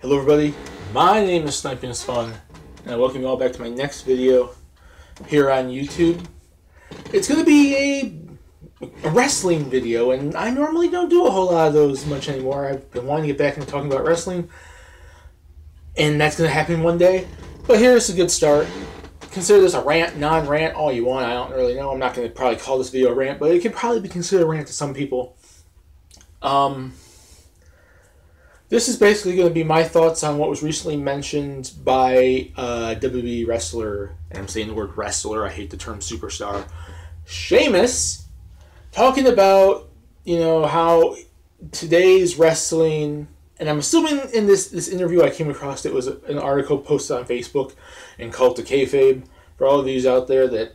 Hello everybody, my name is Sniping is Fun, and I welcome you all back to my next video here on YouTube. It's going to be a wrestling video, and I normally don't do a whole lot of those much anymore. I've been wanting to get back into talking about wrestling, and that's going to happen one day. But here's a good start. Consider this a rant, non-rant, all you want. I don't really know. I'm not going to probably call this video a rant, but it could probably be considered a rant to some people. This is basically going to be my thoughts on what was recently mentioned by WWE wrestler, and I'm saying the word wrestler, I hate the term superstar, Sheamus, talking about, how today's wrestling, and I'm assuming in this interview I came across, it was an article posted on Facebook in Cult of Kayfabe. For all of you out there that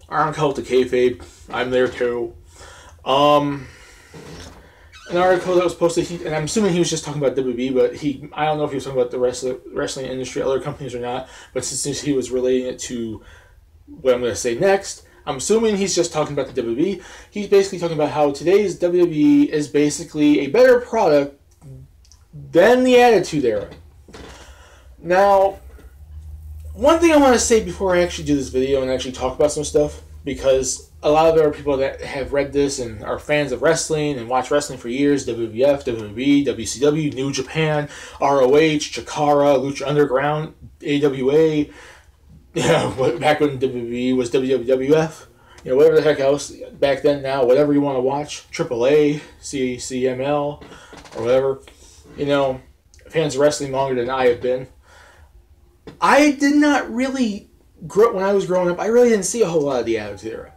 aren't Cult of Kayfabe, I'm there too. An article that was posted, and I'm assuming he was just talking about WWE, but I don't know if he was talking about the wrestling industry, other companies or not, but since he was relating it to what I'm going to say next, I'm assuming he's just talking about the WWE. He's basically talking about how today's WWE is basically a better product than the Attitude Era. Now, one thing I want to say before I actually do this video and actually talk about some stuff, because a lot of there are people that have read this and are fans of wrestling and watch wrestling for years. WWF, WWE, WCW, New Japan, ROH, Chikara, Lucha Underground, AWA. Back when WWE was WWF. Whatever the heck else back then, now, whatever you want to watch. AAA, CML, or whatever. Fans of wrestling longer than I have been. I did not really, when I was growing up, I really didn't see a whole lot of the Attitude Era.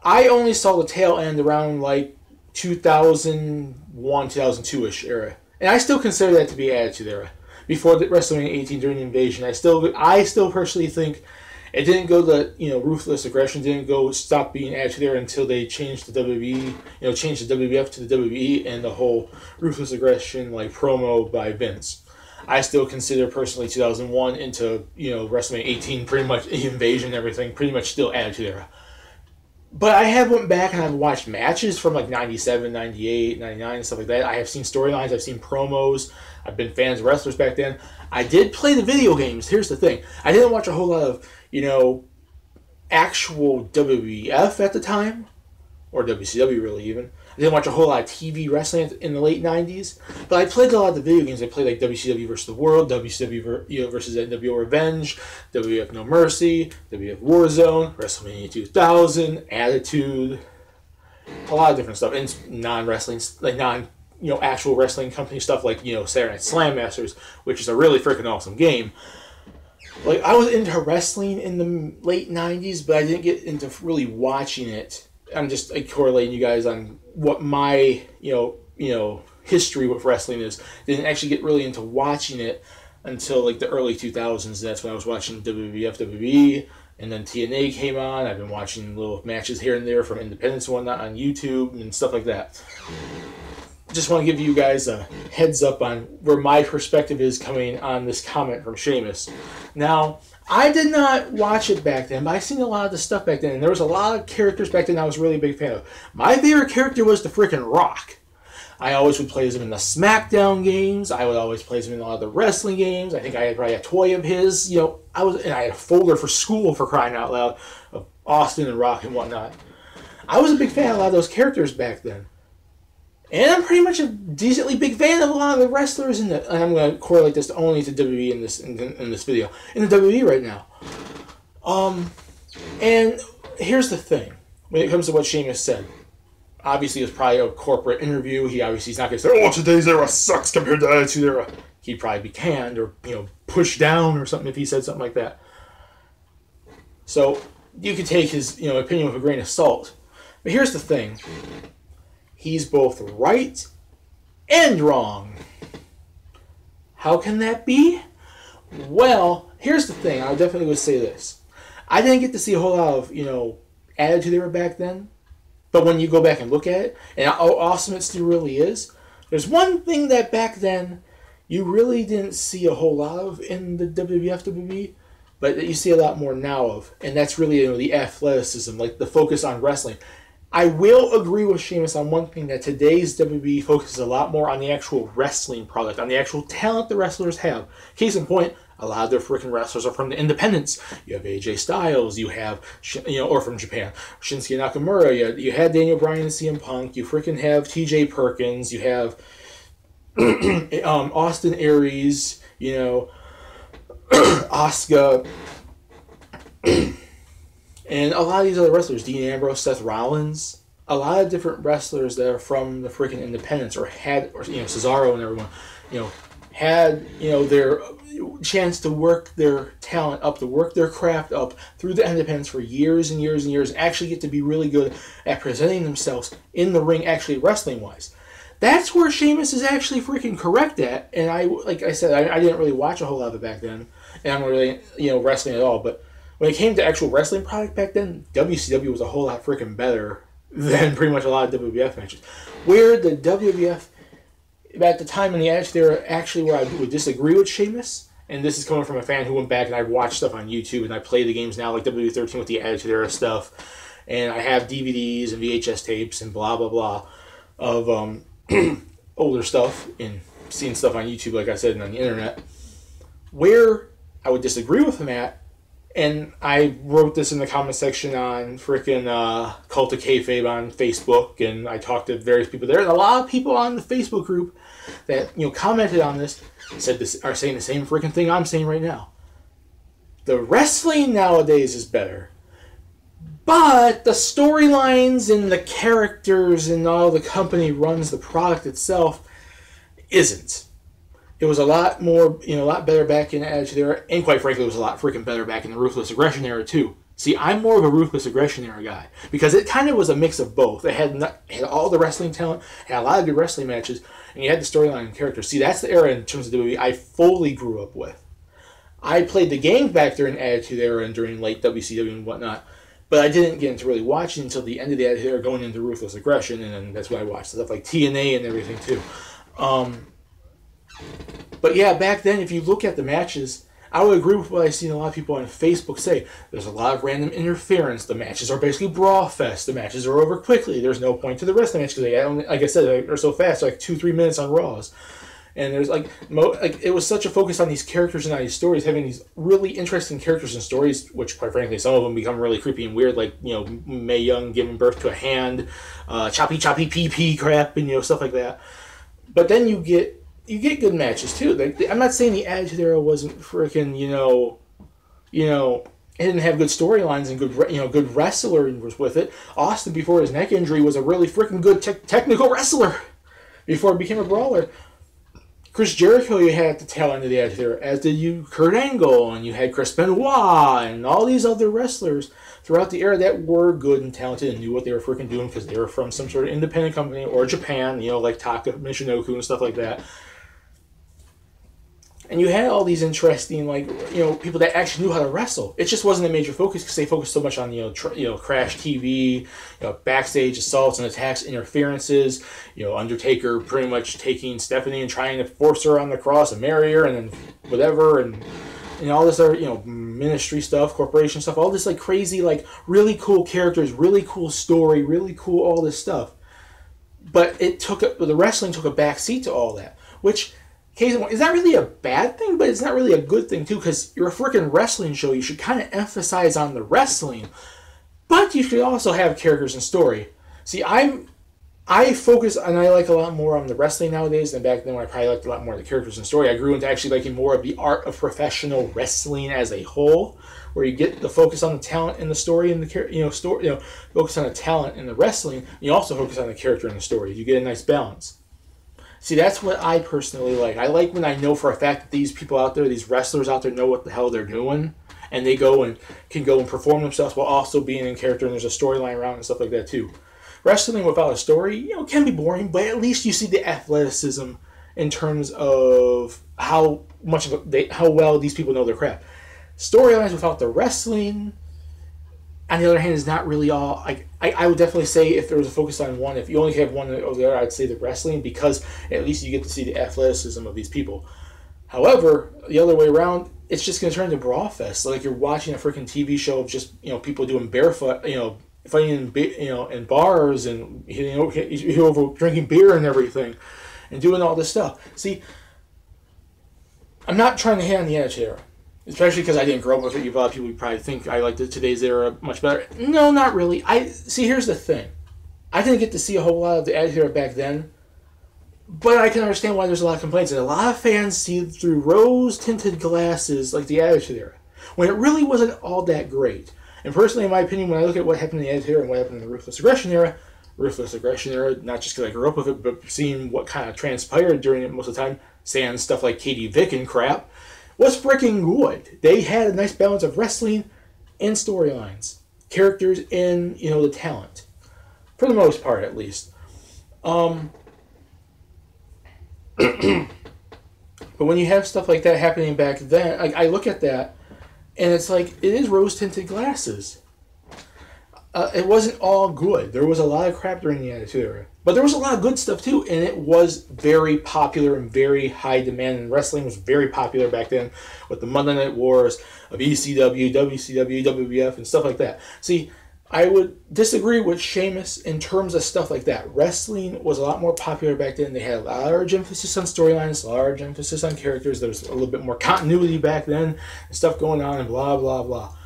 I only saw the tail end around like 2001, 2002-ish era. And I still consider that to be Attitude Era. Before the WrestleMania 18 during the invasion, I still personally think it didn't go the, ruthless aggression didn't stop being Attitude Era until they changed the WWE, changed the WWF to the WWE and the whole ruthless aggression like promo by Vince. I still consider personally 2001 into, WrestleMania 18 pretty much invasion and everything, pretty much still Attitude Era. But I have went back and I've watched matches from like 97, 98, 99, and stuff like that. I have seen storylines, I've seen promos, I've been fans of wrestlers back then. I did play the video games. Here's the thing. I didn't watch a whole lot of, actual WWF at the time, or WCW really even. I didn't watch a whole lot of TV wrestling in the late 90s, but I played a lot of the video games. I played like WCW vs. the World, WCW versus NWO Revenge, WWF No Mercy, WWF Warzone, WrestleMania 2000, Attitude, a lot of different stuff, and non-wrestling, like actual wrestling company stuff like, Saturday Night Slam Masters, which is a really freaking awesome game. Like, I was into wrestling in the late 90s, but I didn't get into really watching it. I'm just correlating you guys on what my, history with wrestling is. Didn't actually get really into watching it until like the early 2000s. That's when I was watching WWF, WWE, and then TNA came on. I've been watching little matches here and there from independents and whatnot on YouTube and stuff like that. Just want to give you guys a heads up on where my perspective is coming on this comment from Sheamus. Now, I did not watch it back then, but I seen a lot of the stuff back then, and there was a lot of characters back then I was really a big fan of. My favorite character was the freaking Rock. I always would play as him in the SmackDown games. I would always play as him in a lot of the wrestling games. I think I had probably a toy of his. And I had a folder for school, for crying out loud, of Austin and Rock and whatnot. I was a big fan of a lot of those characters back then. And I'm pretty much a decently big fan of a lot of the wrestlers and I'm going to correlate this only to WWE in this video. In the WWE right now. And here's the thing. When it comes to what Sheamus said. Obviously, it was probably a corporate interview. He's not going to say, today's era sucks compared to the Attitude Era. He'd probably be canned or, pushed down or something if he said something like that. So, you could take his, opinion with a grain of salt. But here's the thing. He's both right and wrong. How can that be? Well, here's the thing. I definitely would say this. I didn't get to see a whole lot of, Attitude Era back then. But when you go back and look at it, and how awesome it still really is, there's one thing that back then you really didn't see a whole lot of in the WWF, WWE, but that you see a lot more now of. And that's really, the athleticism, like the focus on wrestling. I will agree with Sheamus on one thing, that today's WWE focuses a lot more on the actual wrestling product, on the actual talent the wrestlers have. Case in point, a lot of their freaking wrestlers are from the independents. You have AJ Styles, you have, or from Japan, Shinsuke Nakamura, you had Daniel Bryan and CM Punk, you freaking have TJ Perkins, you have Austin Aries, Asuka, and a lot of these other wrestlers, Dean Ambrose, Seth Rollins, a lot of different wrestlers that are from the freaking independents, or Cesaro and everyone, had, their chance to work their talent up, to work their craft up through the independents for years and years and years, and actually get to be really good at presenting themselves in the ring, actually wrestling-wise. That's where Sheamus is actually freaking correct at, and like I said, I didn't really watch a whole lot of it back then, and I'm not really, wrestling at all, but when it came to actual wrestling product back then, WCW was a whole lot freaking better than pretty much a lot of WWF matches. Where the WWF, at the time in the Attitude Era, actually where I would disagree with Sheamus, and this is coming from a fan who went back and I've watched stuff on YouTube, and I play the games now, like WWE13 with the Attitude Era stuff, and I have DVDs and VHS tapes and blah, blah, blah of older stuff, and seeing stuff on YouTube, like I said, and on the internet. Where I would disagree with him at, and I wrote this in the comment section on freaking Cult of Kayfabe on Facebook, and I talked to various people there, and a lot of people on the Facebook group that commented on this are saying the same freaking thing I'm saying right now. The wrestling nowadays is better, but the storylines and the characters and all the company runs the product itself isn't. It was a lot more, a lot better back in the Attitude Era, and quite frankly, it was a lot freaking better back in the Ruthless Aggression Era, too. See, I'm more of a Ruthless Aggression Era guy, because it kind of was a mix of both. It had all the wrestling talent, had a lot of good wrestling matches, and you had the storyline and characters. See, that's the era in terms of WWE I fully grew up with. I played the games back during the Attitude Era and during late WCW and whatnot, but I didn't get into really watching until the end of the Attitude Era, going into Ruthless Aggression, and then that's when I watched stuff like TNA and everything, too. But yeah, back then, if you look at the matches, I would agree with what I've seen a lot of people on Facebook say. There's a lot of random interference. The matches are basically brawl fest. The matches are over quickly. There's no point to the rest of the match, because like I said, they're so fast, like 2-3 minutes on Raws. And there's it was such a focus on these characters and on these stories, having these really interesting characters and stories, which quite frankly, some of them become really creepy and weird, like, Mae Young giving birth to a hand, choppy pee pee crap, and stuff like that. But then you get good matches too. I'm not saying the Attitude Era wasn't freaking, it didn't have good storylines and good wrestlers with it. Austin, before his neck injury, was a really freaking good technical wrestler before he became a brawler. Chris Jericho, you had at the tail end of the Attitude Era, as did you Kurt Angle, and you had Chris Benoit, and all these other wrestlers throughout the era that were good and talented and knew what they were freaking doing, because they were from some sort of independent company or Japan, like Taka Michinoku and stuff like that. And you had all these interesting, people that actually knew how to wrestle. It just wasn't a major focus, because they focused so much on, Crash TV, backstage assaults and attacks, interferences, Undertaker pretty much taking Stephanie and trying to force her on the cross and marry her, and then whatever, and all this other, ministry stuff, corporation stuff, all this, crazy, really cool characters, really cool story, really cool all this stuff. But the wrestling took a back seat to all that, which... is that really a bad thing? But it's not really a good thing, too, because you're a freaking wrestling show. You should kind of emphasize on the wrestling. But you should also have characters and story. See, I focus, and I like a lot more on the wrestling nowadays than back then, when I probably liked a lot more of the characters and story. I grew into actually liking more of the art of professional wrestling as a whole, where you get the focus on the talent and the story, and the focus on the talent and the wrestling. And you also focus on the character and the story. You get a nice balance. See, that's what I personally like. I like when I know for a fact that these people out there, these wrestlers out there, know what the hell they're doing, and they can go and perform themselves while also being in character, and there's a storyline around and stuff like that too. Wrestling without a story, can be boring, but at least you see the athleticism in terms of how well these people know their craft. Storylines without the wrestling, on the other hand, is not really all. I would definitely say, if there was a focus on one, if you only have one or the other, I'd say the wrestling, because at least you get to see the athleticism of these people. However, the other way around, it's just going to turn into brawl fest. Like you're watching a freaking TV show of just people doing barefoot, fighting in, in bars and he over drinking beer and everything, and doing all this stuff. See, I'm not trying to hate on the Attitude Era, especially because I didn't grow up with it. A lot of people probably think I like today's era much better. No, not really. Here's the thing. I didn't get to see a whole lot of the Attitude Era back then, but I can understand why there's a lot of complaints. And a lot of fans see through rose-tinted glasses like the Attitude Era, when it really wasn't all that great. And personally, in my opinion, when I look at what happened in the Attitude Era and what happened in the Ruthless Aggression Era, not just because I grew up with it, but seeing what kind of transpired during it most of the time, saying stuff like Katie Vick and crap, was freaking good. They had a nice balance of wrestling and storylines, characters, and, the talent. For the most part, at least. But when you have stuff like that happening back then, I look at that, and it's like, it is rose-tinted glasses. It wasn't all good. There was a lot of crap during the Attitude Era. But there was a lot of good stuff, too, and it was very popular and very high demand, and wrestling was very popular back then with the Monday Night Wars of ECW, WCW, WWF, and stuff like that. See, I would disagree with Sheamus in terms of stuff like that. Wrestling was a lot more popular back then. They had a large emphasis on storylines, large emphasis on characters. There was a little bit more continuity back then, and stuff going on, and blah, blah, blah.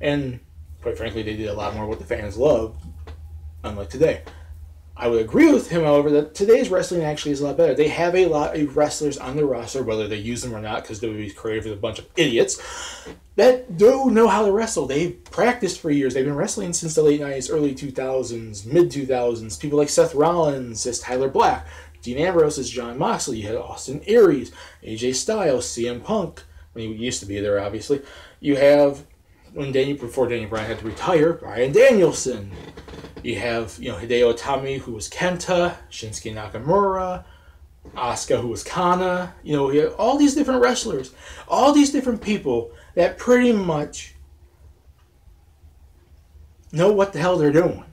And quite frankly, they did a lot more what the fans loved, unlike today. I would agree with him, however, that today's wrestling actually is a lot better. They have a lot of wrestlers on their roster, whether they use them or not, because WWE's created with a bunch of idiots that do know how to wrestle. They've practiced for years. They've been wrestling since the late 90s, early 2000s, mid-2000s. People like Seth Rollins as Tyler Black, Dean Ambrose as Jon Moxley. You had Austin Aries, AJ Styles, CM Punk, when he used to be there, obviously. You have, before Daniel Bryan had to retire, Bryan Danielson. You have, Hideo Itami, who was Kenta, Shinsuke Nakamura, Asuka, who was Kana. You have all these different wrestlers, all these different people that pretty much know what the hell they're doing.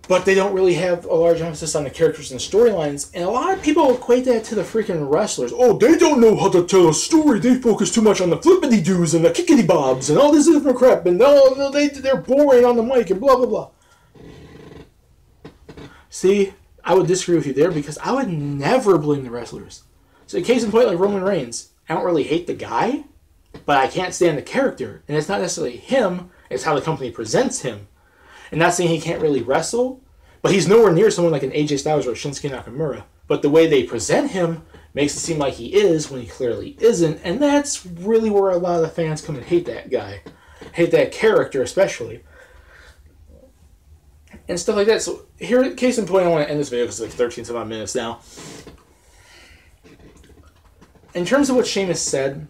But they don't really have a large emphasis on the characters and storylines. And a lot of people equate that to the freaking wrestlers. Oh, they don't know how to tell a story. They focus too much on the flippity-doos and the kickity-bobs and all this different crap. And no, they're boring on the mic and blah, blah, blah. See, I would disagree with you there because I would never blame the wrestlers. So case in point, like Roman Reigns. I don't really hate the guy, but I can't stand the character. And it's not necessarily him. It's how the company presents him. And not saying he can't really wrestle, but he's nowhere near someone like an AJ Styles or a Shinsuke Nakamura. But the way they present him makes it seem like he is when he clearly isn't. And that's really where a lot of the fans come and hate that guy. Hate that character especially. And stuff like that. So here, case in point, I want to end this video because it's like 13 some odd minutes now. In terms of what Sheamus said,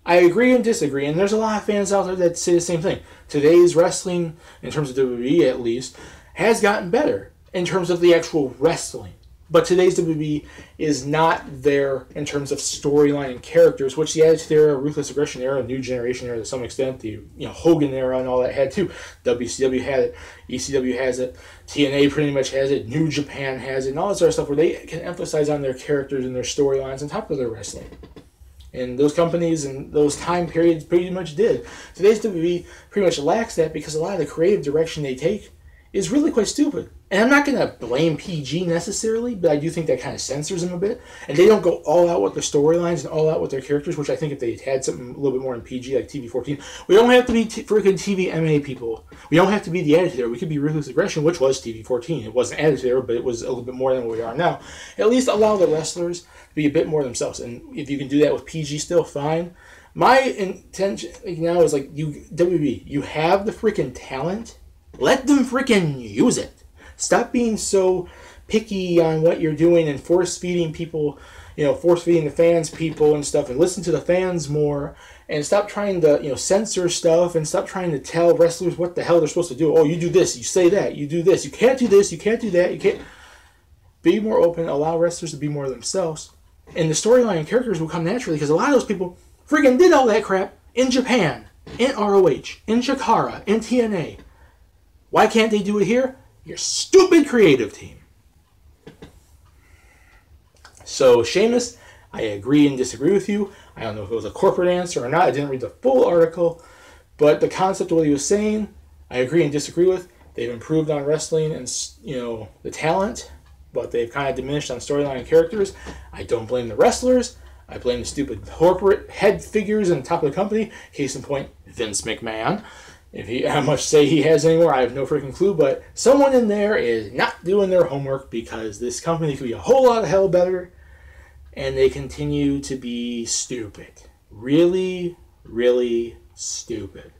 I agree and disagree, and there's a lot of fans out there that say the same thing. Today's wrestling, in terms of WWE at least, has gotten better in terms of the actual wrestling. But today's WWE is not there in terms of storyline and characters, which the Attitude Era, Ruthless Aggression Era, New Generation Era to some extent, the Hogan Era and all that had too. WCW had it, ECW has it, TNA pretty much has it, New Japan has it, and all this other stuff where they can emphasize on their characters and their storylines on top of their wrestling. And those companies and those time periods pretty much did. Today's WWE pretty much lacks that because a lot of the creative direction they take is really quite stupid. And I'm not going to blame PG necessarily, but I do think that kind of censors them a bit. And they don't go all out with their storylines and all out with their characters, which I think if they had something a little bit more in PG, like TV-14, we don't have to be freaking TV MMA people. We don't have to be the Attitude Era. We could be Ruthless Aggression, which was TV-14. It wasn't Attitude Era, but it was a little bit more than what we are now. At least allow the wrestlers to be a bit more themselves. And if you can do that with PG still, fine. My intention now is like, WWE, you have the freaking talent. Let them freaking use it. Stop being so picky on what you're doing and force-feeding people, force-feeding the fans people and stuff, and listen to the fans more, and stop trying to, censor stuff, and stop trying to tell wrestlers what the hell they're supposed to do. Oh, you do this, you say that, you do this, you can't do this, you can't do that, you can't. Be more open, allow wrestlers to be more themselves, and the storyline and characters will come naturally, because a lot of those people freaking did all that crap in Japan, in ROH, in Chikara, in TNA. Why can't they do it here? Your stupid creative team. So, Sheamus, I agree and disagree with you. I don't know if it was a corporate answer or not. I didn't read the full article. But the concept of what he was saying, I agree and disagree with. They've improved on wrestling and, the talent, but they've kind of diminished on storyline and characters. I don't blame the wrestlers. I blame the stupid corporate head figures on top of the company. Case in point, Vince McMahon. How much say he has anymore, I have no freaking clue, but someone in there is not doing their homework because this company could be a whole lot of hell better, and they continue to be stupid. Really, really stupid.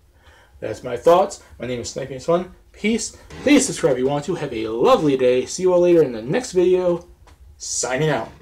That's my thoughts. My name is Sniping Fun. Peace. Please subscribe if you want to. Have a lovely day. See you all later in the next video. Signing out.